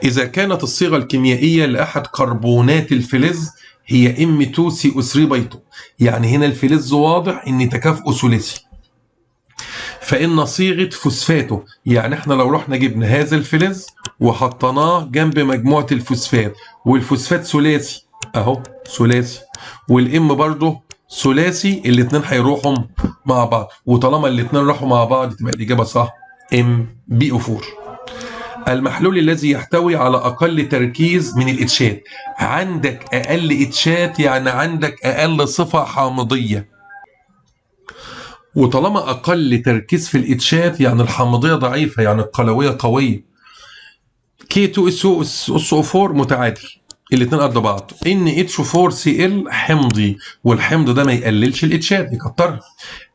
إذا كانت الصيغة الكيميائية لأحد كربونات الفلز هي M2CO3 يعني هنا الفلز واضح إن تكافؤه ثلاثي، فإن صيغة فوسفاته يعني احنا لو رحنا جبنا هذا الفلز وحطيناه جنب مجموعة الفوسفات، والفوسفات ثلاثي اهو ثلاثي، والام برضه ثلاثي، الاثنين هيروحوا مع بعض، وطالما الاثنين راحوا مع بعض تبقى الإجابة صح MbO4. المحلول الذي يحتوي على أقل تركيز من الإتشات، عندك أقل إتشات يعني عندك أقل صفة حامضية، وطالما أقل تركيز في الإتشات يعني الحامضية ضعيفة يعني القلوية قوية. K2SO4 متعادل، الاثنين قد بعض. NH4Cl حمضي، والحمض ده ما يقللش الإتشات يكترها.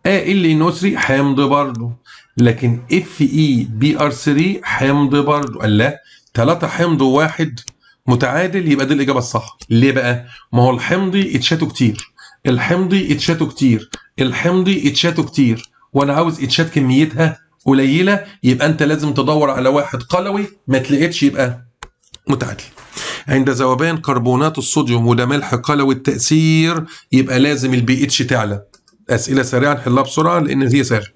AlNO3 حمض برضه، لكن FeBr3 حمض برضه. قال لا، 3 حمض وواحد متعادل، يبقى دي الإجابة الصح. ليه بقى؟ ما هو الحمضي اتشاته كتير، الحمضي اتشاته كتير، الحمضي اتشاته كتير، وانا عاوز اتشات كميتها قليله، يبقى انت لازم تدور على واحد قلوي، ما تلاقيتش يبقى متعادل. عند ذوبان كربونات الصوديوم وده ملح قلوي التأثير، يبقى لازم البي اتش تعلى. أسئلة سريعة نحلها بسرعة لأن هي سهلة.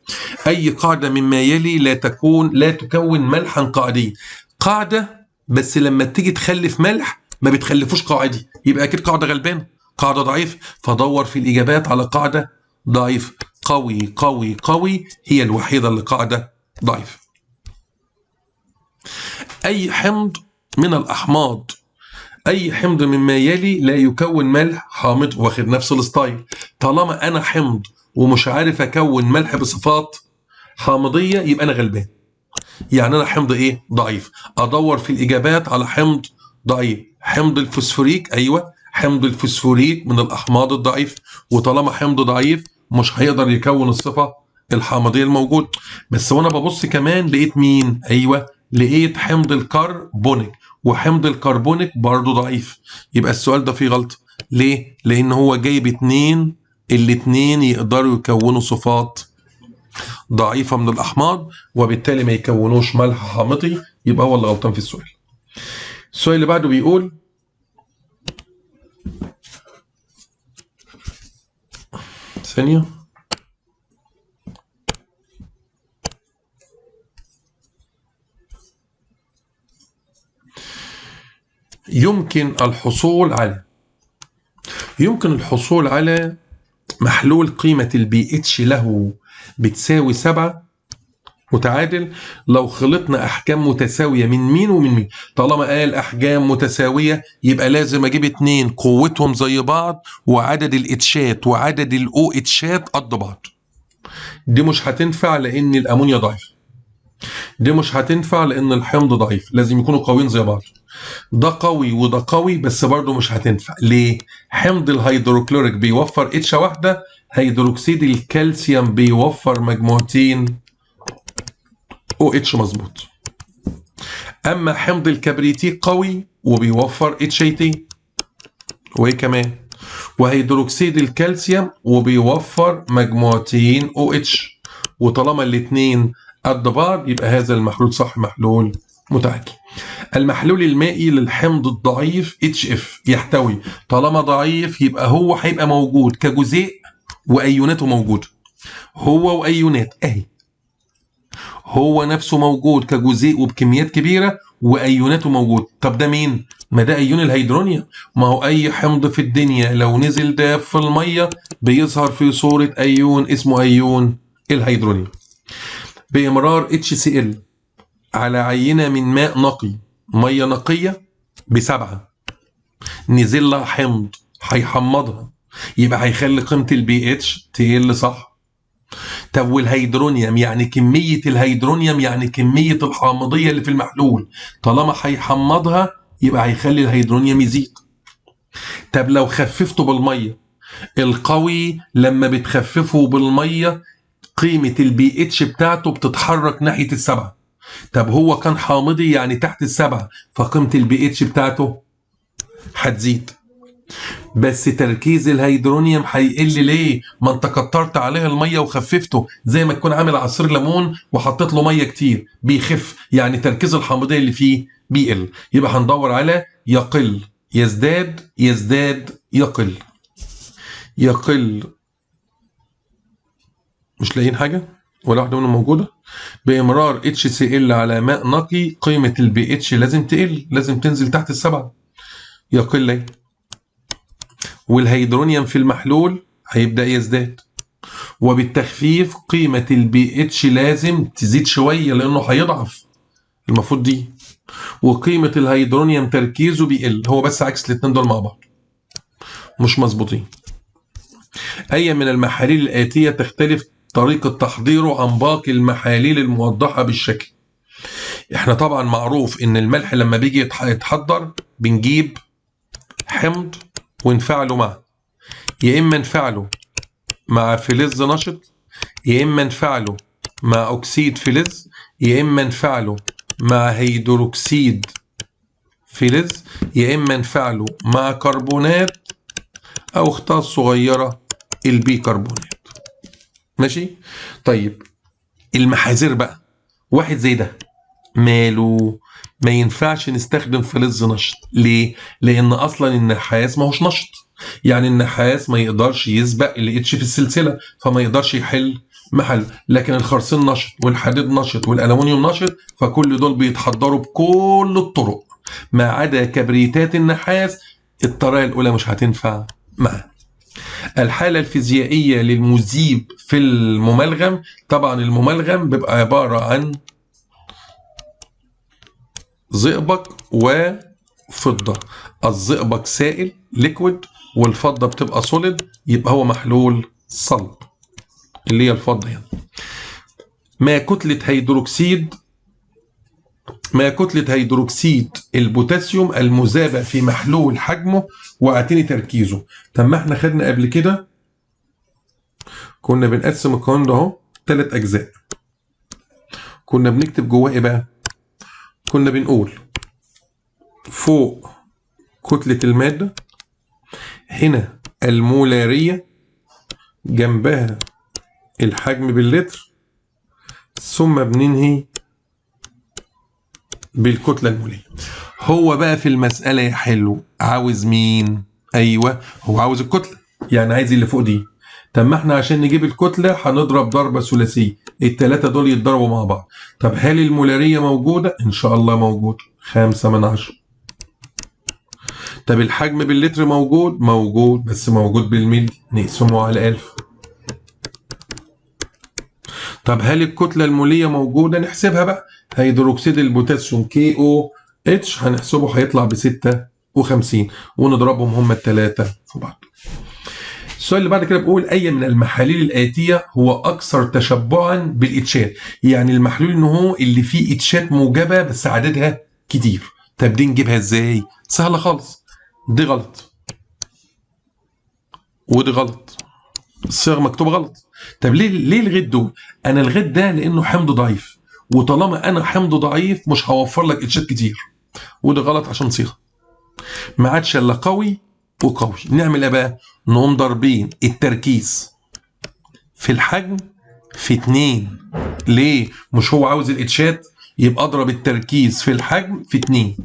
أي قاعدة مما يلي لا تكون ملحا قاعديا. قاعدة بس لما تيجي تخلف ملح ما بتخلفوش قاعدي، يبقى أكيد قاعدة غلبانة، قاعدة ضعيف، فدور في الإجابات على قاعدة ضعيف. قوي قوي قوي هي الوحيدة اللي قاعدة ضعيف. أي حمض من الأحماض، أي حمض مما يلي لا يكون ملح حامض، واخد نفس الستايل. طالما أنا حمض ومش عارف أكون ملح بصفات حامضية يبقى أنا غلبان، يعني أنا حمض إيه؟ ضعيف. أدور في الإجابات على حمض ضعيف. حمض الفوسفوريك، أيوة حمض الفوسفوريك من الأحماض الضعيف، وطالما حمض ضعيف مش هيقدر يكون الصفة الحامضية الموجودة. بس وأنا ببص كمان لقيت مين؟ أيوة لقيت حمض الكربونيك، وحمض الكربونيك برضه ضعيف، يبقى السؤال ده فيه غلط. ليه؟ لأن هو جايب اتنين، الاتنين يقدروا يكونوا صفات ضعيفة من الأحماض، وبالتالي ما يكونوش ملح حامضي، يبقى هو اللي غلطان في السؤال. السؤال اللي بعده بيقول ثانية، يمكن الحصول على محلول قيمة البي اتش له بتساوي 7 متعادل لو خلطنا أحجام متساوية من مين ومن مين. طالما قال أحجام متساوية يبقى لازم أجيب اتنين قوتهم زي بعض وعدد الاتشات وعدد الأو اتشات قد بعض. دي مش هتنفع لأن الأمونيا ضعيف، دي مش هتنفع لأن الحمض ضعيف، لازم يكونوا قويين زي بعض. ده قوي وده قوي بس برضه مش هتنفع. ليه؟ حمض الهيدروكلوريك بيوفر اتش واحدة، هيدروكسيد الكالسيوم بيوفر مجموعتين او اتش مظبوط. اما حمض الكبريتيك قوي وبيوفر اتش اي تي، وايه كمان؟ وهيدروكسيد الكالسيوم وبيوفر مجموعتين او اتش، وطالما الاثنين قد بعض يبقى هذا المحلول صح، محلول متعادل. المحلول المائي للحمض الضعيف HF يحتوي، طالما ضعيف يبقى هو هيبقى موجود كجزيء وايوناته موجوده، هو وايونات اهي، هو نفسه موجود كجزيء وبكميات كبيره وايوناته موجود. طب ده مين؟ ما ده ايون الهيدرونيوم. ما هو اي حمض في الدنيا لو نزل داب في الميه بيظهر في صوره ايون اسمه ايون الهيدرونيوم. بامرار HCl على عينه من ماء نقي، ميه نقيه ب7 نزل لها حمض هيحمضها، يبقى هيخلي قيمه البي اتش تقل صح. طب والهيدرونيوم يعني كميه الهيدرونيوم يعني كميه الحامضيه اللي في المحلول، طالما هيحمضها يبقى هيخلي الهيدرونيوم يزيد. طب لو خففته بالميه، القوي لما بتخففه بالميه قيمه البي اتش بتاعته بتتحرك ناحيه ال7. طب هو كان حامضي يعني تحت ال7، فقيمه البي اتش بتاعته هتزيد. بس تركيز الهيدرونيوم هيقل ليه؟ ما انت كترت عليه الميه وخففته، زي ما تكون عامل عصير ليمون وحطيت له ميه كتير بيخف، يعني تركيز الحامضيه اللي فيه بيقل. يبقى هندور على يقل، يزداد، يزداد، يقل. يقل، مش لاقيين حاجه ولا واحده منهم موجوده. بامرار HCl على ماء نقي قيمه البي اتش لازم تقل، لازم تنزل تحت السبعه. يقل ايه؟ والهيدرونيوم في المحلول هيبدأ يزداد، وبالتخفيف قيمة البي اتش لازم تزيد شوية لأنه هيضعف المفروض دي، وقيمة الهيدرونيوم تركيزه بيقل. هو بس عكس الاتنين دول مع بعض مش مظبوطين. أي من المحاليل الآتية تختلف طريقة تحضيره عن باقي المحاليل الموضحة بالشكل. احنا طبعا معروف ان الملح لما بيجي يتحضر بنجيب حمض ونفعله معه، يا اما نفعله مع فلز نشط، يا اما نفعله مع اكسيد فلز، يا اما نفعله مع هيدروكسيد فلز، يا اما نفعله مع كربونات او اختها الصغيره البيكربونات. ماشي. طيب المحاذير بقى، واحد زي ده ماله؟ ما ينفعش نستخدم فلز نشط. ليه؟ لان اصلا النحاس ما هوش نشط، يعني النحاس ما يقدرش يسبق اللي اتش في السلسله، فما يقدرش يحل محل. لكن الخرسين نشط والحديد نشط والالومنيوم نشط، فكل دول بيتحضروا بكل الطرق ما عدا كبريتات النحاس، الطريقه الاولى مش هتنفع معاه. الحاله الفيزيائيه للمذيب في المملغم، طبعا المملغم بيبقى عباره عن زئبق وفضة. الزئبق سائل ليكويد، والفضة بتبقى سوليد، يبقى هو محلول صلب اللي هي الفضة يعني. ما كتلة هيدروكسيد البوتاسيوم المذاب في محلول حجمه واعتني تركيزه. طب ما احنا خدنا قبل كده كنا بنقسم القانون ده اهو 3 اجزاء، كنا بنكتب جواه ايه بقى؟ كنا بنقول فوق كتلة المادة، هنا المولارية، جنبها الحجم باللتر، ثم بننهي بالكتلة المولية. هو بقى في المسألة يا حلو عاوز مين؟ أيوة هو عاوز الكتلة، يعني عايز اللي فوق دي. طب ما احنا عشان نجيب الكتلة هنضرب ضربة ثلاثية، التلاتة دول يتضربوا مع بعض. طب هل المولارية موجودة؟ إن شاء الله موجود، 5/10. طب الحجم باللتر موجود؟ موجود، بس موجود بالملي، نقسمه على 1000. طب هل الكتلة المولية موجودة؟ نحسبها بقى. هيدروكسيد البوتاسيوم KOH هنحسبه هيطلع ب56 ونضربهم هما الثلاثة في بعض. السؤال اللي بعد كده بيقول أي من المحاليل الآتية هو أكثر تشبعا بالإتشات؟ يعني المحلول إن هو اللي فيه إتشات موجبة بس عددها كتير. طب دي نجيبها إزاي؟ سهلة خالص. دي غلط ودي غلط، الصيغه مكتوبه غلط. طب ليه لغيت دول؟ انا لغيت ده لانه حمض ضعيف، وطالما انا حمض ضعيف مش هوفر لك اتشات كتير، وده غلط عشان صيغه. ما عادش الا قوي وقوي. نعمل ايه بقى؟ نقوم ضاربين التركيز في الحجم في 2. ليه؟ مش هو عاوز الاتشات، يبقى اضرب التركيز في الحجم في 2.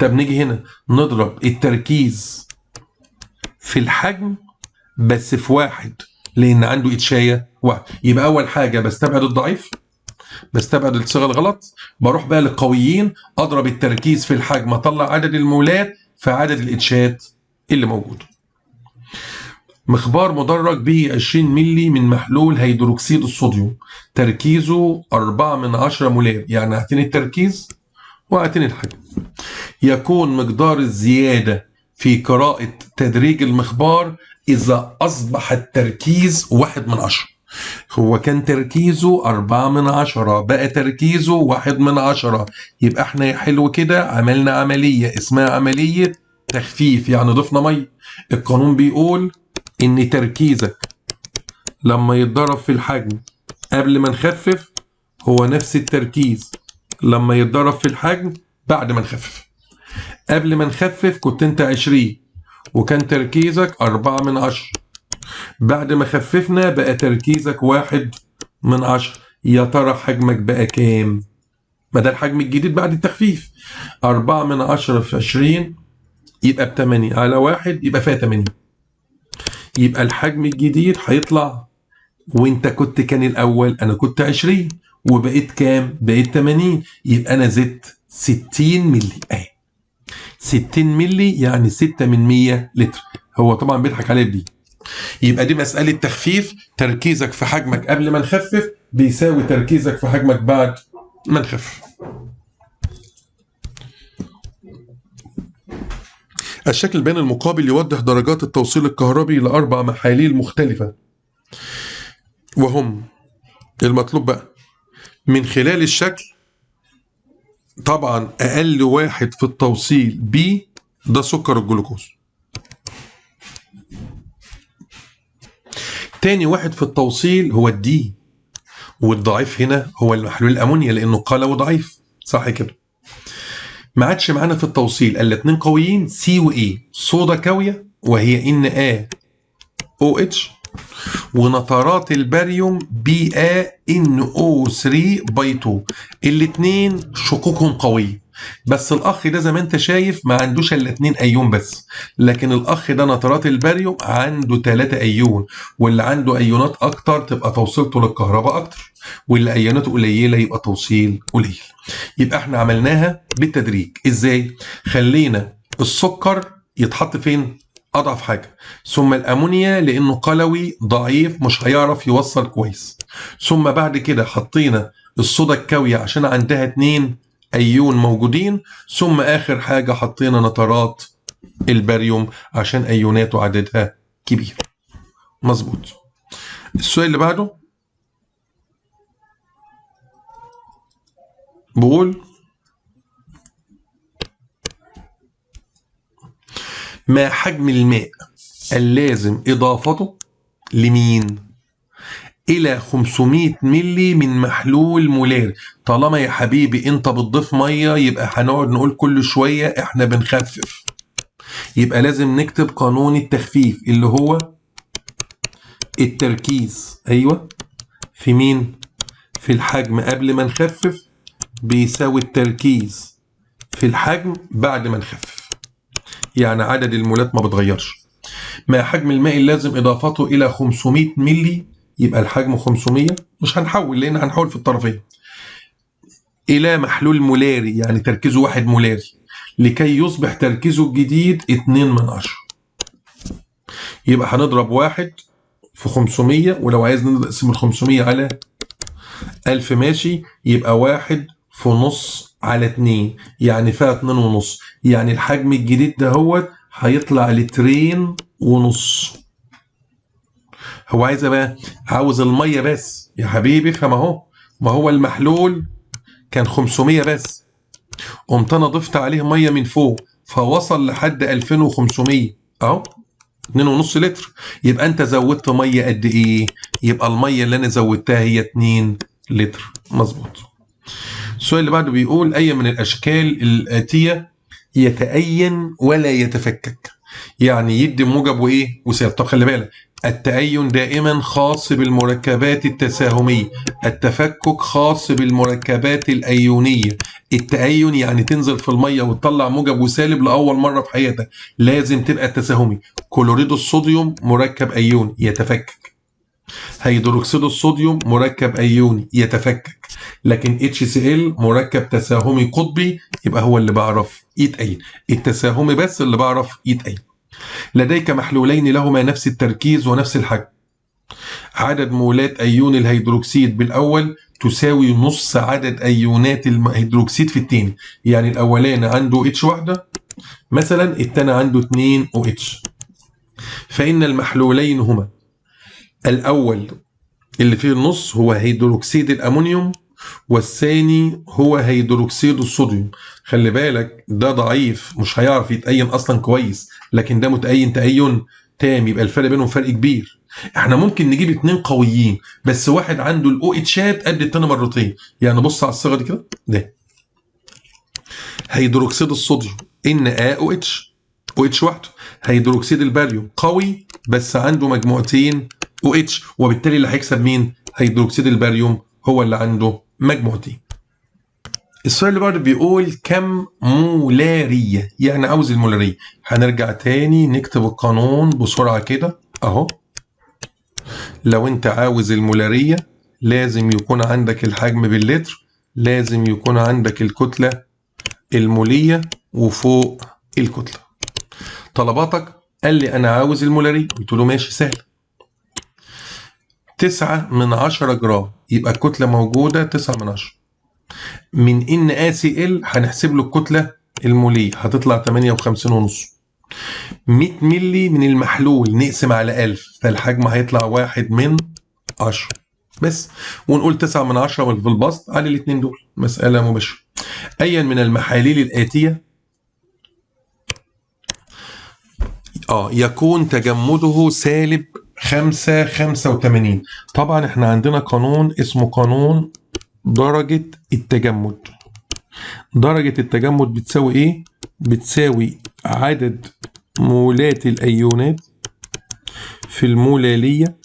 طب نيجي هنا نضرب التركيز في الحجم بس في 1 لان عنده اتشايه 1. يبقى اول حاجه بستبعد الضعيف، بستبعد الصيغه الغلط، بروح بقى للقويين، اضرب التركيز في الحجم، اطلع عدد المولات في عدد الاتشات اللي موجود. مخبار مدرج به 20 ملي من محلول هيدروكسيد الصوديوم، تركيزه 4/10 مولار، يعني اعتني التركيز واعتني الحجم. يكون مقدار الزياده في قراءه تدريج المخبار إذا أصبح التركيز 1/10. هو كان تركيزه 4/10 بقى تركيزه 1/10، يبقى احنا يا حلو كده عملنا عملية اسمها عملية تخفيف، يعني ضفنا مية. القانون بيقول إن تركيزك لما يتضرب في الحجم قبل ما نخفف هو نفس التركيز لما يتضرب في الحجم بعد ما نخفف. قبل ما نخفف كنت انت 20 وكان تركيزك 4/10. بعد ما خففنا بقى تركيزك 1/10. يا ترى حجمك بقى كام؟ ما ده الحجم الجديد بعد التخفيف. 4/10 في 20 يبقى ب8 على 1 يبقى فيها 80. يبقى الحجم الجديد هيطلع، وانت كان الأول أنا كنت 20 وبقيت كام؟ بقيت 80. يبقى أنا زدت 60 ملي أهي. 60 ملي يعني 6 من 100 لتر. هو طبعا بيضحك عليا بدي. يبقى دي مسألة تخفيف. تركيزك في حجمك قبل ما نخفف بيساوي تركيزك في حجمك بعد ما نخفف. الشكل البياني المقابل يوضح درجات التوصيل الكهربي ل4 محاليل مختلفة، وهم المطلوب بقى من خلال الشكل. طبعا أقل واحد في التوصيل B ده سكر الجلوكوز. تاني واحد في التوصيل هو الدي، والضعيف هنا هو المحلول الأمونيا لأنه قلوي ضعيف، صح كده؟ ما عادش معانا في التوصيل الا اتنين قويين سي واي، صودا كاويه وهي NaOH، ونترات الباريوم BaNO3/2. الاتنين شقوقهم قويه، بس الاخ ده زي ما انت شايف ما عندوش الا 2 ايون بس، لكن الاخ ده نترات الباريوم عنده 3 ايون، واللي عنده ايونات اكتر تبقى توصيلته للكهرباء اكتر، واللي ايوناته قليله يبقى توصيل قليل. يبقى احنا عملناها بالتدريج. ازاي؟ خلينا السكر يتحط فين؟ اضعف حاجه، ثم الامونيا لانه قلوي ضعيف مش هيعرف يوصل كويس، ثم بعد كده حطينا الصودا الكاويه عشان عندها 2 ايون موجودين، ثم اخر حاجه حطينا نترات الباريوم عشان ايوناته عددها كبير. مظبوط. السؤال اللي بعده بقول ما حجم الماء اللازم إضافته لمين؟ إلى 500 ملي من محلول مولاري. طالما يا حبيبي أنت بتضيف مية يبقى هنقعد نقول كل شوية إحنا بنخفف، يبقى لازم نكتب قانون التخفيف اللي هو التركيز. أيوة، في مين؟ في الحجم قبل ما نخفف بيساوي التركيز في الحجم بعد ما نخفف، يعني عدد المولات ما بتغيرش. ما حجم الماء اللازم إضافته إلى 500 ملي، يبقى الحجم 500، مش هنحول لأن هنحول في الطرفين، إلى محلول مولاري يعني تركيزه 1 مولاري، لكي يصبح تركيزه الجديد 2/10. يبقى هنضرب 1 في 500، ولو عايز نقسم ال 500 على 1000 ماشي، يبقى 1 في نص على 2 يعني فيها 2.5، يعني الحجم الجديد ده هو هيطلع 2.5 لتر. هو عايز بقى عاوز الميه بس يا حبيبي، افهم اهو، ما هو المحلول كان 500 بس، قمت انا ضفت عليه ميه من فوق فوصل لحد 2500 اهو 2.5 لتر. يبقى انت زودت ميه قد ايه؟ يبقى الميه اللي انا زودتها هي 2 لتر. مظبوط. السؤال اللي بعده بيقول اي من الاشكال الاتيه يتأين ولا يتفكك؟ يعني يدي موجب وايه وسالب. طب خلي بالك، التأين دائما خاص بالمركبات التساهمية، التفكك خاص بالمركبات الأيونية. التأين يعني تنزل في المية وتطلع موجب وسالب لأول مرة في حياتك، لازم تبقى تساهمي. كلوريد الصوديوم مركب أيوني يتفكك، هيدروكسيد الصوديوم مركب أيوني يتفكك، لكن HCl مركب تساهمي قطبي، يبقى هو اللي بعرف يتأين. التساهمي بس اللي بعرف يتأين. لديك محلولين لهما نفس التركيز ونفس الحجم، عدد مولات أيون الهيدروكسيد بالأول تساوي نص عدد أيونات الهيدروكسيد في الثاني، يعني الأولاني عنده H واحدة مثلا، الثاني عنده 2 OH. فإن المحلولين هما الأول اللي فيه النص هو هيدروكسيد الأمونيوم، والثاني هو هيدروكسيد الصوديوم. خلي بالك ده ضعيف مش هيعرف يتأين أصلا كويس، لكن ده متأين تأين تام، يبقى الفرق بينهم فرق كبير. احنا ممكن نجيب 2 قويين بس واحد عنده الاو اتشات قد التاني مرتين، يعني بص على الصيغه دي كده، ده هيدروكسيد الصوديوم NaOH OH وحده. هيدروكسيد الباريوم قوي بس عنده مجموعتين OH، وبالتالي اللي هيكسب مين؟ هيدروكسيد الباريوم هو اللي عنده مجموعتين. السؤال اللي بعده بيقول كم مولارية، يعني عاوز المولارية. هنرجع تاني نكتب القانون بسرعة كده اهو. لو انت عاوز المولارية لازم يكون عندك الحجم باللتر، لازم يكون عندك الكتلة المولية وفوق الكتلة. طلباتك قال لي انا عاوز المولارية، قلت له ماشي سهل. 9/10 جرام يبقى الكتلة موجودة 9/10 من NaCl، هنحسب له الكتلة المولية هتطلع 58.5. 100 ملي من المحلول نقسم على 1000 فالحجم هيطلع 1/10 بس، ونقول 9/10 في البسط على الاتنين دول، مسألة مباشرة. أيا من المحاليل الآتية يكون تجمده -585. طبعا احنا عندنا قانون اسمه قانون درجة التجمد. درجة التجمد بتساوي ايه؟ بتساوي عدد مولات الأيونات في المولالية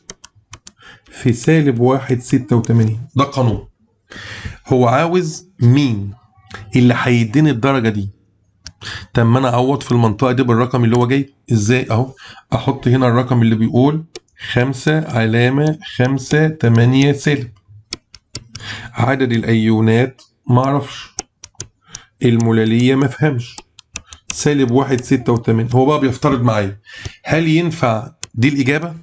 في -186. ده قانون. هو عاوز مين اللي هيديني الدرجة دي؟ طب ما انا اعوض في المنطقة دي بالرقم اللي هو جاي ازاي اهو. احط هنا الرقم اللي بيقول 5/5 سالب. عدد الايونات معرفش، المولالية مفهمش، -186. هو بقى بيفترض معايا هل ينفع دي الإجابة؟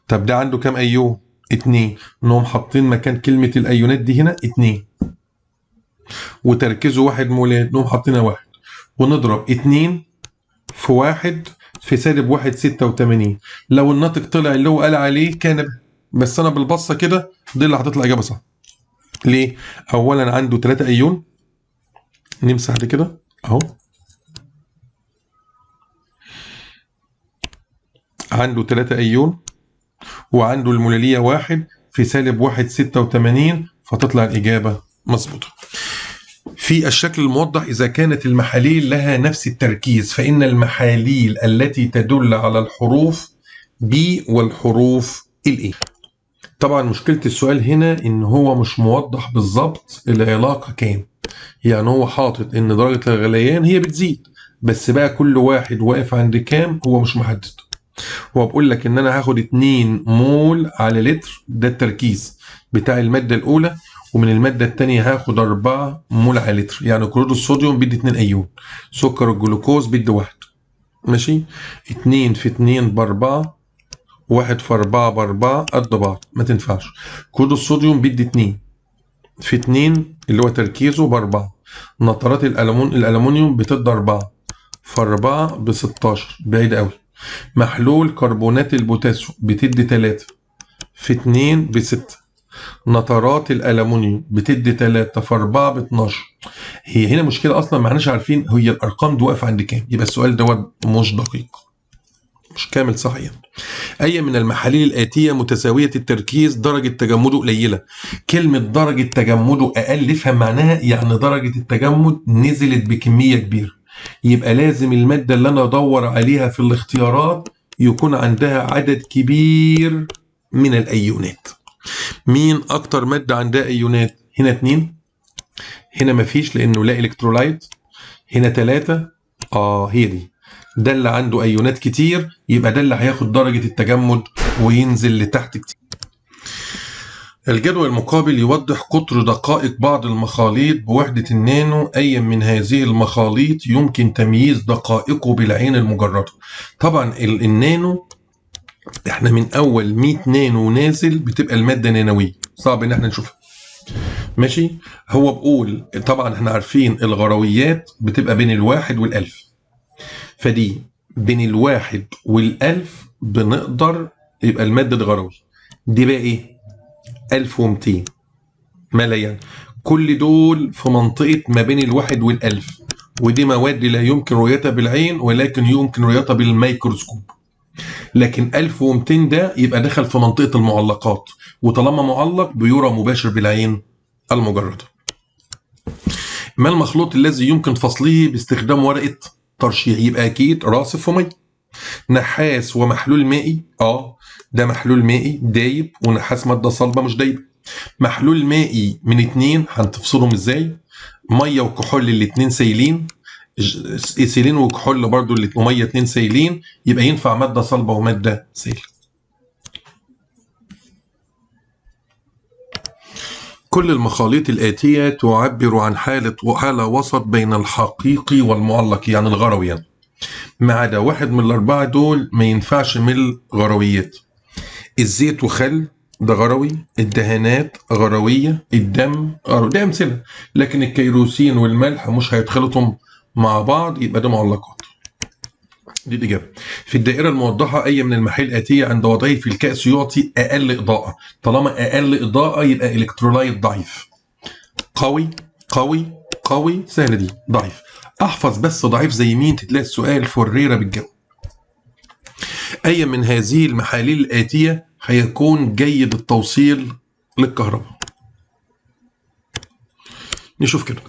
طب ده عنده كام أيون؟ 2. إنهم حاطين مكان كلمة الأيونات دي هنا 2 وتركيزه 1 مولات، إنهم حاطينها 1 ونضرب 2 في 1 في -186. لو الناتج طلع اللي هو قال عليه كان بس أنا بالبصة كده دي اللي هتطلع إجابة صح. ليه؟ أولا عنده 3 أيون، نمسح دي كده أهو، عنده 3 أيون وعنده المولالية 1 في -186 فتطلع الإجابة مظبوطة. في الشكل الموضح إذا كانت المحاليل لها نفس التركيز فإن المحاليل التي تدل على الحروف B والحروف A. طبعا مشكلة السؤال هنا إن هو مش موضح بالظبط العلاقة كام، يعني هو حاطط إن درجة الغليان هي بتزيد بس بقى كل واحد واقف عند كام هو مش محدد. هو بقول لك ان انا هاخد 2 مول على لتر، ده التركيز بتاع الماده الاولى، ومن الماده الثانيه هاخد 4 مول على لتر، يعني كلوريد الصوديوم بدي 2 ايون، سكر الجلوكوز بدي 1. ماشي، 2 في 2 ب4، 1 في 4 ب4 قد بعض ما تنفعش. كلوريد الصوديوم بدي 2 في 2 اللي هو تركيزه ب4. نترات الالومنيوم بتدي 4 في 4 ب16 بعيد قوي. محلول كربونات البوتاسيوم بتدي 3 في 2 ب6. نترات الألمنيوم بتدي 3 في 4 ب12. هي هنا مشكلة أصلا ما احناش عارفين هي الأرقام دي واقفة عند كام، يبقى السؤال دوت مش دقيق مش كامل صحيح. أي من المحاليل الآتية متساوية التركيز درجة تجمده قليلة. كلمة درجة تجمده أقل افهم معناها يعني درجة التجمد نزلت بكمية كبيرة، يبقى لازم المادة اللي أنا أدور عليها في الاختيارات يكون عندها عدد كبير من الأيونات. مين أكتر مادة عندها أيونات؟ هنا 2، هنا مفيش لأنه لا إلكترولايت، هنا 3. هي دي، ده اللي عنده أيونات كتير يبقى ده اللي هياخد درجة التجمد وينزل لتحت كتير. الجدول المقابل يوضح قطر دقائق بعض المخاليط بوحدة النانو. أي من هذه المخاليط يمكن تمييز دقائقه بالعين المجردة. طبعا النانو احنا من أول 100 نانو نازل بتبقى المادة نانوية، صعب إن احنا نشوفها. ماشي، هو بقول طبعا احنا عارفين الغرويات بتبقى بين 1 وال1000، فدي بين 1 وال1000 بنقدر يبقى المادة الغروي دي بقى ايه؟ 1200 ملايين. كل دول في منطقة ما بين 1 وال1000، ودي مواد لا يمكن رؤيتها بالعين ولكن يمكن رؤيتها بالميكروسكوب. لكن 1200 ده يبقى دخل في منطقة المعلقات، وطالما معلق بيرى مباشر بالعين المجردة. ما المخلوط الذي يمكن فصله باستخدام ورقة ترشيح، يبقى اكيد راصف ومي. نحاس ومحلول مائي، ده محلول مائي دايب، ونحاس ماده صلبه مش دايبه. محلول مائي من اتنين هنتفصلهم ازاي؟ ميه وكحول الاتنين سايلين، ايثيلين وكحول برضو وميه اتنين سايلين، يبقى ينفع ماده صلبه وماده سائله. كل المخاليط الآتية تعبر عن حالة وسط بين الحقيقي والمعلق، يعني الغروي يعني. ما عدا واحد من الأربعة دول ما ينفعش من الغرويات. الزيت وخل ده غروي، الدهانات غروية، الدم غروي، ده أمثلة. لكن الكيروسين والملح مش هيتخلطوا مع بعض، يبقى ده معلقات. دي الإجابة. في الدائرة الموضحة أي من المحال الآتية عند وضعه في الكأس يعطي أقل إضاءة؟ طالما أقل إضاءة يبقى إلكترولايت ضعيف. قوي قوي قوي، سهلة دي. ضعيف. أحفظ بس ضعيف زي مين، تتلاقي السؤال فريرة بالجو. أي من هذه المحاليل الآتية هيكون جيد التوصيل للكهرباء؟ نشوف كده.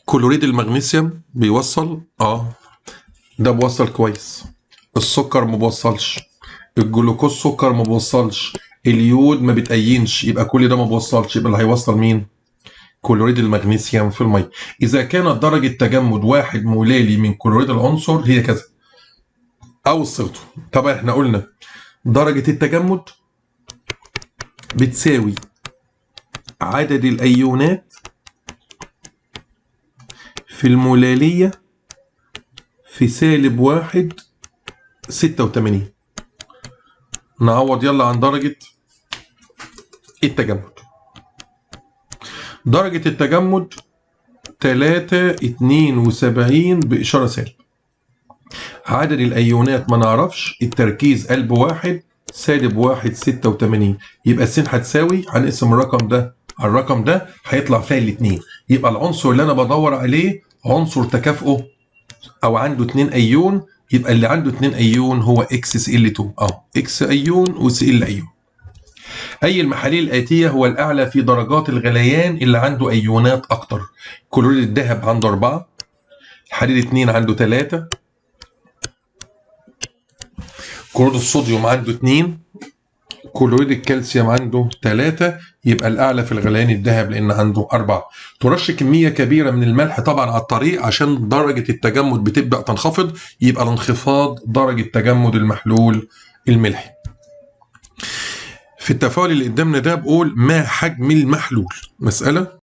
كلوريد المغنيسيوم بيوصل، ده بوصل كويس. السكر ما بوصلش، الجلوكوز سكر ما بوصلش، اليود ما بتأينش، يبقى كل ده ما بوصلش، يبقى اللي هيوصل مين؟ كلوريد المغنيسيوم في المية. إذا كانت درجة تجمد 1 مولالي من كلوريد العنصر هي كذا، أو صيغته. طبعا احنا قلنا درجة التجمد بتساوي عدد الأيونات في المولالية في -1/86. نعوض يلا عن درجة التجمد. درجة التجمد 372 بإشارة سالب. عدد الأيونات ما نعرفش، التركيز قلب 1 -1/86. يبقى س هتساوي، هنقسم الرقم ده على الرقم ده هيطلع فيها الاتنين. يبقى العنصر اللي أنا بدور عليه عنصر تكافؤه أو عنده 2 أيون، يبقى اللي عنده 2 أيون هو XCl2. X أيون وCl أيون. أي المحاليل الآتية هو الأعلى في درجات الغليان اللي عنده أيونات أكتر؟ كلوريد الذهب عنده 4، الحديد 2 عنده 3، كلوريد الصوديوم عنده 2، كلوريد الكالسيوم عنده 3. يبقى الأعلى في الغليان الذهب لأن عنده 4. ترش كمية كبيرة من الملح طبعا على الطريق عشان درجة التجمد بتبدأ تنخفض، يبقى الانخفاض درجة تجمد المحلول الملحي. في التفاعل اللي قدامنا ده بقول ما حجم المحلول؟ مسألة